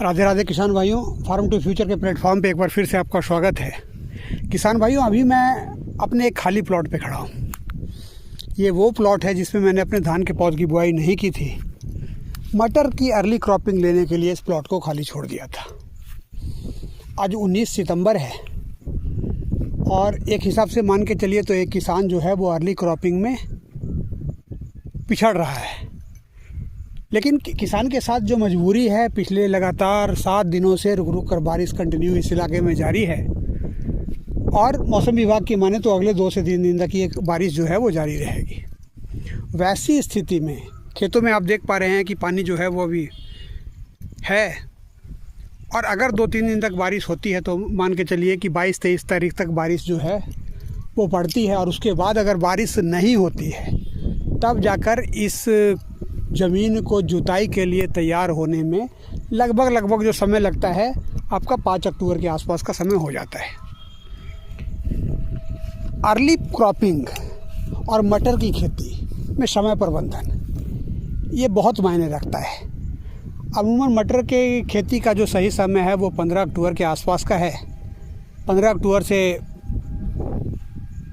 राधे राधे किसान भाइयों, farm to future के प्लेटफॉर्म पे एक बार फिर से आपका स्वागत है। किसान भाइयों, अभी मैं अपने एक खाली प्लॉट पे खड़ा हूँ। ये वो प्लॉट है जिसमें मैंने अपने धान के पौध की बुआई नहीं की थी। मटर की अर्ली क्रॉपिंग लेने के लिए इस प्लॉट को खाली छोड़ दिया था। आज 19 सितंबर है और एक हिसाब से मान के चलिए तो एक किसान जो है वो अर्ली क्रॉपिंग में पिछड़ रहा है। लेकिन किसान के साथ जो मजबूरी है, पिछले लगातार 7 दिनों से रुक रुक कर बारिश कंटिन्यू इस इलाके में जारी है और मौसम विभाग की माने तो अगले 2 से 3 दिन तक ये बारिश जो है वो जारी रहेगी। वैसी स्थिति में खेतों में आप देख पा रहे हैं कि पानी जो है वो अभी है और अगर 2-3 दिन तक बारिश होती है तो मान के चलिए कि 22-23 तारीख तक बारिश जो है वो पड़ती है और उसके बाद अगर बारिश नहीं होती है तब जाकर इस ज़मीन को जुताई के लिए तैयार होने में लगभग जो समय लगता है आपका 5 अक्टूबर के आसपास का समय हो जाता है। अर्ली क्रॉपिंग और मटर की खेती में समय प्रबंधन ये बहुत मायने रखता है। अमूमन मटर के खेती का जो सही समय है वो 15 अक्टूबर के आसपास का है, 15 अक्टूबर से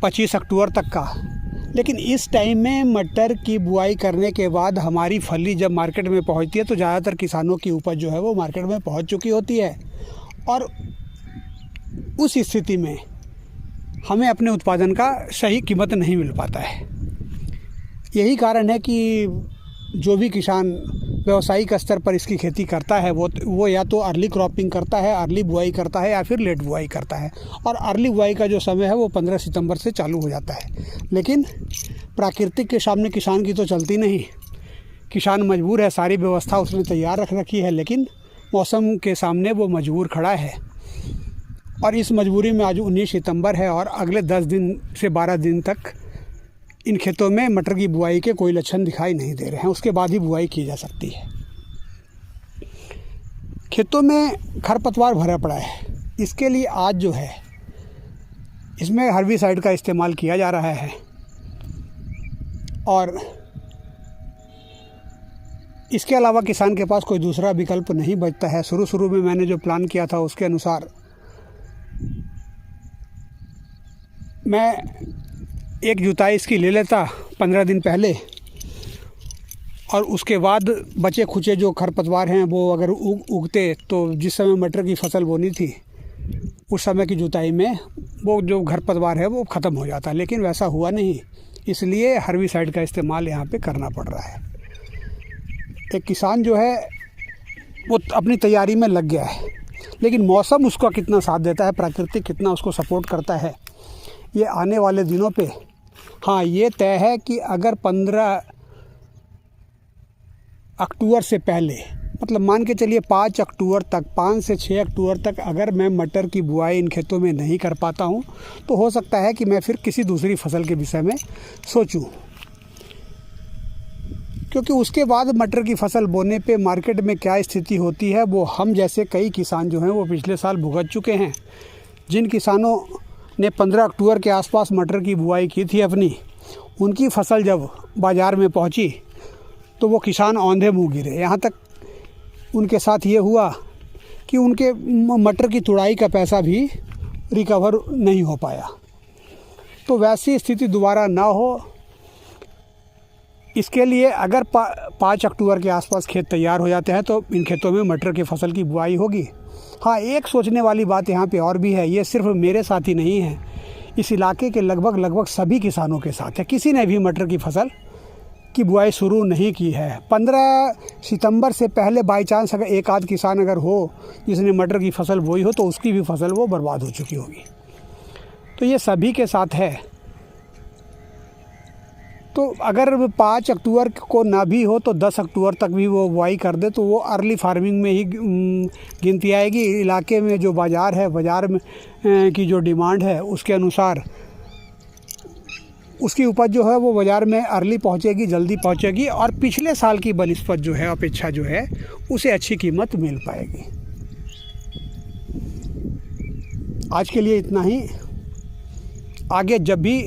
25 अक्टूबर तक का। लेकिन इस टाइम में मटर की बुआई करने के बाद हमारी फली जब मार्केट में पहुंचती है तो ज़्यादातर किसानों की उपज जो है वो मार्केट में पहुंच चुकी होती है और उस स्थिति में हमें अपने उत्पादन का सही कीमत नहीं मिल पाता है। यही कारण है कि जो भी किसान व्यावसायिक स्तर पर इसकी खेती करता है वो या तो अर्ली क्रॉपिंग करता है, अर्ली बुआई करता है या फिर लेट बुआई करता है। और अर्ली बुआई का जो समय है वो 15 सितंबर से चालू हो जाता है। लेकिन प्राकृतिक के सामने किसान की तो चलती नहीं। किसान मजबूर है, सारी व्यवस्था उसने तैयार रख रखी है, लेकिन मौसम के सामने वो मजबूर खड़ा है। और इस मजबूरी में आज 19 सितंबर है और अगले 10 दिन से 12 दिन तक इन खेतों में मटर की बुआई के कोई लक्षण दिखाई नहीं दे रहे हैं। उसके बाद ही बुआई की जा सकती है। खेतों में खरपतवार भरा पड़ा है। इसके लिए आज जो है इसमें हर्बिसाइड का इस्तेमाल किया जा रहा है और इसके अलावा किसान के पास कोई दूसरा विकल्प नहीं बचता है। शुरू में मैंने जो प्लान किया था उसके अनुसार मैं एक जुताई इसकी ले लेता 15 दिन पहले और उसके बाद बचे खुचे जो खरपतवार हैं वो अगर उगते तो जिस समय मटर की फसल बोनी थी उस समय की जुताई में वो जो खरपतवार है वो ख़त्म हो जाता। लेकिन वैसा हुआ नहीं, इसलिए हर्बिसाइड का इस्तेमाल यहाँ पे करना पड़ रहा है। एक किसान जो है वो अपनी तैयारी में लग गया है, लेकिन मौसम उसका कितना साथ देता है, प्रकृति कितना उसको सपोर्ट करता है, ये आने वाले दिनों पे हाँ ये तय है कि अगर 15 अक्टूबर से पहले, मतलब मान के चलिए 5 अक्टूबर तक, 5 से 6 अक्टूबर तक अगर मैं मटर की बुआई इन खेतों में नहीं कर पाता हूँ तो हो सकता है कि मैं फिर किसी दूसरी फसल के विषय में सोचूं। क्योंकि उसके बाद मटर की फसल बोने पे मार्केट में क्या स्थिति होती है वो हम जैसे कई किसान जो हैं वो पिछले साल भुगत चुके हैं। जिन किसानों ने 15 अक्टूबर के आसपास मटर की बुआई की थी अपनी, उनकी फसल जब बाज़ार में पहुंची तो वो किसान औंधे मुँह गिरे। यहाँ तक उनके साथ ये हुआ कि उनके मटर की तुड़ाई का पैसा भी रिकवर नहीं हो पाया। तो वैसी स्थिति दोबारा ना हो, इसके लिए अगर 5 अक्टूबर के आसपास खेत तैयार हो जाते हैं तो इन खेतों में मटर की फसल की बुआई होगी। हाँ, एक सोचने वाली बात यहाँ पे और भी है। ये सिर्फ मेरे साथ ही नहीं है, इस इलाके के लगभग सभी किसानों के साथ है। किसी ने भी मटर की फसल की बुआई शुरू नहीं की है। 15 सितंबर से पहले बाई चांस अगर एक आध किसान अगर हो जिसने मटर की फसल बोई हो तो उसकी भी फसल वो बर्बाद हो चुकी होगी। तो ये सभी के साथ है। तो अगर 5 अक्टूबर को ना भी हो तो 10 अक्टूबर तक भी वो बुआई कर दे तो वो अर्ली फार्मिंग में ही गिनती आएगी। इलाके में जो बाज़ार है, बाज़ार में की जो डिमांड है उसके अनुसार उसकी उपज जो है वो बाज़ार में अर्ली पहुंचेगी, जल्दी पहुंचेगी और पिछले साल की बनिस्पत जो है, अपेक्षा जो है, उसे अच्छी कीमत मिल पाएगी। आज के लिए इतना ही। आगे जब भी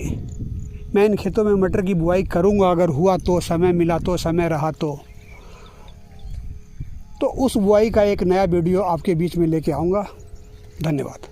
मैं इन खेतों में मटर की बुआई करूंगा, अगर हुआ तो, समय मिला तो, समय रहा तो उस बुआई का एक नया वीडियो आपके बीच में लेके आऊँगा। धन्यवाद।